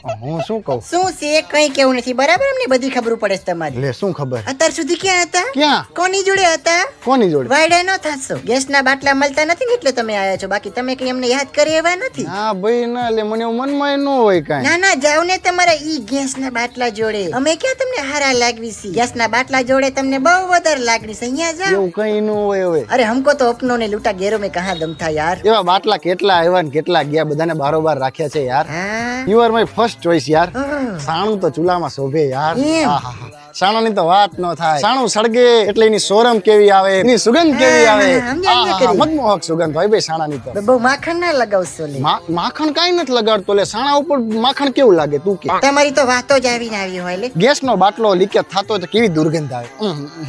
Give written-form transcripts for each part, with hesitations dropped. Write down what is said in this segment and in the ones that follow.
હું શું કહું? શું છે કઈ કેવું નથી બરાબર અમને બધી ખબર પડે છે તમારી. લે શું ખબર? અત્યાર સુધી ક્યાં હતા? ક્યાં? કોની જોડે હતા? કોની જોડે? વાયડા ન થાશો. ગેસના બાટલા મળતા નથી ને એટલે તમે આયા છો, બાકી તમે કઈ અમને યાદ કરી એવા નથી. હા ભાઈ ના, લે મને એવું મનમાં ન હોય કાંઈ. ના ના, જાવ ને તમારા ઈ ગેસના બાટલા જોડે. અમે ક્યાં તમને હારા લાગવી છે? ગેસના બાટલા જોડે તમને બહુ વધારે લાગણી છે. અહીંયા જાવ. એવું કઈ ન હોય હવે. અરે हमको तो अपनों ने लूटा गैरों में कहाँ दम था यार. એવા બાટલા કેટલા આવ્યા ને કેટલા ગયા, બધાને બારોબાર રાખ્યા છે યાર. हाँ you are my first choice યાર. हाँ. સાણું તો ચૂલામાં શોભે યાર. એમ. આહાહા. સાણાની તો વાત ન થાય. સાણું સળગે એટલે એની સોરમ કેવી આવે, એની સુગંધ કેવી આવે. સમજાય આહાહા, મનમોહક સુગંધ હોય ભાઈ સાણાની તો. બહુ માખણ ના લગાવશો લે. માખણ કાઈ નથી લગાડતો લે. સાણા ઉપર માખણ કેવું લાગે તું કે? તમારી તો વાતો જ આવીને આવી હોય લે. ગેસનો બાટલો લીકેજ થતો તો કેવી દુર્ગંધ આવે.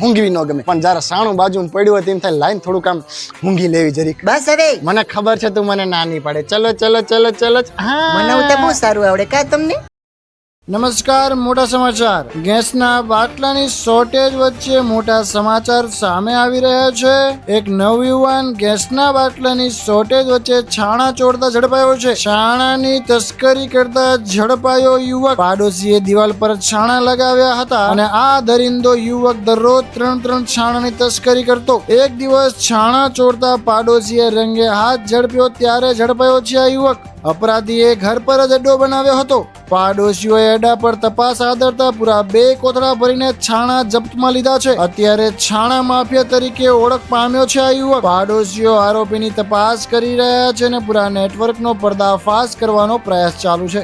ઊંઘવી ન ગમે, પણ જયારે સાણું બાજુમાં પડ્યું હોય તેમ થાય લાઈન થોડુંક આમ ઊંઘી લેવી જરીક. બસ હવે મને ખબર છે તું મને ના નહીં પાડે. ચલો ચલો ચલો ચલો. હા, મને તો બહુ સારું આવડે કા તમને. નમસ્કાર, મોટા સમાચાર. ગેસના બાટલાની શોર્ટેજ વચ્ચે મોટા સમાચાર સામે આવી રહ્યા છે. એક નવયુવાન ગેસના બાટલાની શોર્ટેજ વચ્ચે છાણા ચોરતા ઝડપાયો છે. છાણાની તસ્કરી કરતા ઝડપાયો યુવક. પાડોશીએ દિવાલ પર છાણા લગાવ્યા હતા અને આ દરિંદો યુવક દરરોજ 3 છાણાની તસ્કરી કરતો. એક દિવસ છાણા ચોરતા પાડોશીએ રંગે હાથ ઝડપ્યો ત્યારે ઝડપાયો છે આ યુવક. અપરાધીએ ઘર પર જ અડ્ડો બનાવ્યો હતો. પાડોશીઓએ અડ્ડા પર તપાસ આદરતા પૂરા 2 કોથળા ભરીને છાણા જપ્તમાં લીધા છે. અત્યારે છાણા માફિયા તરીકે ઓળખ પામ્યો છે આ યુવક. પાડોશીઓ આરોપીની તપાસ કરી રહ્યા છે અને પૂરા નેટવર્કનો પર્દાફાશ કરવાનો પ્રયાસ ચાલુ છે.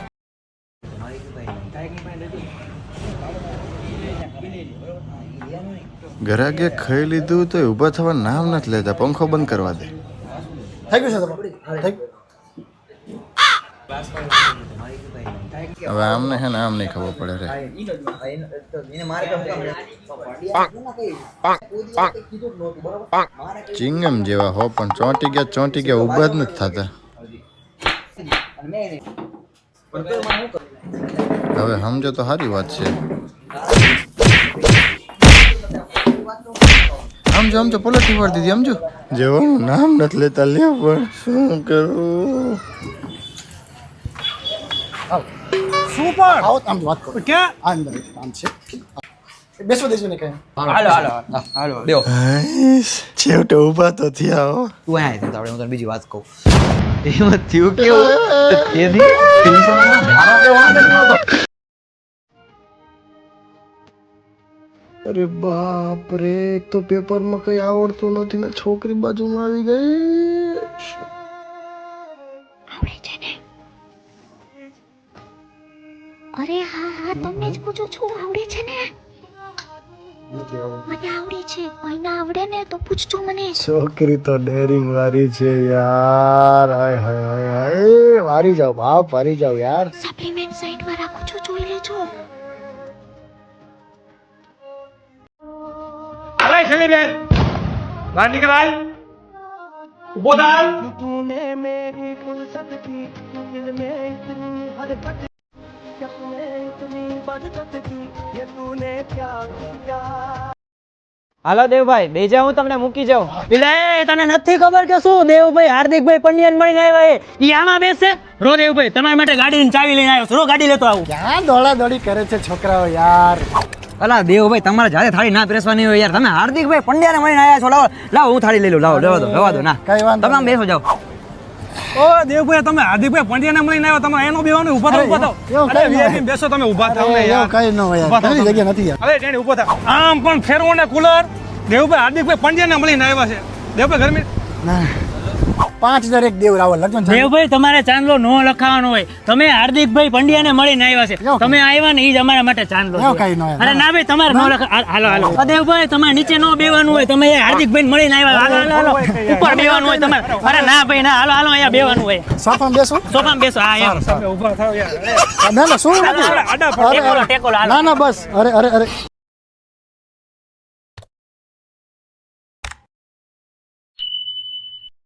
ઘરાકે ખાઈ લીધું તો ઊભા થવા નામ નથી લેતા. પંખો બંધ કરવા દે. થઈ ગયું છે તમારું? થઈ ગયું. હવે આમને હે ને આમ નહીં ખબર પડે રે. ચિંગમ જેવા હો પણ ચોંટી ગયા ઊભા જ નથી થતા. હવે સમજો તો સારી વાત છે. સમજો પોલટી વાર દીધી. સમજો જેવાનું નામ નથી લેતા. લે પણ શું કરું? સુપર. આવો આમ વાત કરો. ક્યાં? અંદર કામ છે. બેસો દેજો ને કઈ. હાલો દેવો છેવટે ઊભા તો થયા હો. તું આયા આપણે હું તને બીજી વાત કહું. એમાં થયું કેવું તેથી અરે બાપ રે, એક તો પેપરમાં કઈ આવડતું નથી ને છોકરી બાજુમાં આવી ગઈ. આવડે છે ને? અરે હા હા, તમને જ પૂછું છું, આવડે છે ને? મને આવડે છે. કોઈને આવડે ને તો પૂછજો મને. છોકરી તો ડેરિંગ વાળી છે યાર. હાય હાય હાય હાય, વારી જાવ બાપ, વારી જાવ યાર. સપ્લિમેન્ટ સાઈડમાં રાખું છું, જોઈ લેજો. અરે શની બેન બહાર નીકળાય. ઉભો થાલ. હાલો દેવભાઈ, બે જાઉં તમને મૂકી જાઉં. એટલે તને નથી ખબર કે શું દેવભાઈ હાર્દિકભાઈ પંડ્યાને મળીને આવ્યા ઈ આમાં બેસે. રો દેવભાઈ, તમારા માટે ગાડીની ચાવી લઈને આવ્યો છું. રો ગાડી લેતો આવું. ક્યાં દોડા દોડી કરે છે છોકરાઓ યાર. અલા દેવભાઈ, તમારે જાતે થાળી ના પીરસવાની હોય યાર. તમે હાર્દિકભાઈ પંડ્યાને મળીને આવ્યા છો. લાવો હું થાળી લઈ લઉં. લાવો લેવા દો ના. કઈ વાંધો તમે આમ બેસો જાઓ. ઓ દેવભાઈ, તમે હાર્દિકભાઈ પંડ્યાને મળીને આવ્યો. તમારે એનો બેવાનું ઊભા થાવ. અરે VIP બેસો, તમે ઊભા થાવ ને યાર. કઈ ન હોય યાર, કઈ જગ્યા નથી યાર. અરે ટેણી ઊભો થાવ. આમ પણ ફેરવો ને કુલર. દેવભાઈ હાર્દિકભાઈ પંડ્યાને મળીને આવ્યા છે. દેવભાઈ ઘર ના, 5000 એક દેવ રાવલ લખજો ને. દેવભાઈ, તમારે ચાંદલો નો લખાવાનો હોય. તમે હાર્દિકભાઈ પંડ્યાને મળીને આવ્યા છે. તમે આવ્યા ને ઈ જ અમારા માટે ચાંદલો છે. કઈ ન હોય. અરે ના ભાઈ, તમારે નો લખા. હાલો દેવભાઈ, તમારે નીચે નો બેવાનું હોય. તમે હાર્દિકભાઈ મળીને આવ્યા. હાલો ઉપર બેવાનું હોય તમારે. અરે ના ભાઈ ના, હાલો અહીંયા બેવાનું હોય. સોફામાં બેસો. સોફામાં બેસો. હા એમ. તમે ઊભા થાવ યાર. ના ના, શું આડા ટેકો લો, ના ના, બસ. અરે અરે અરે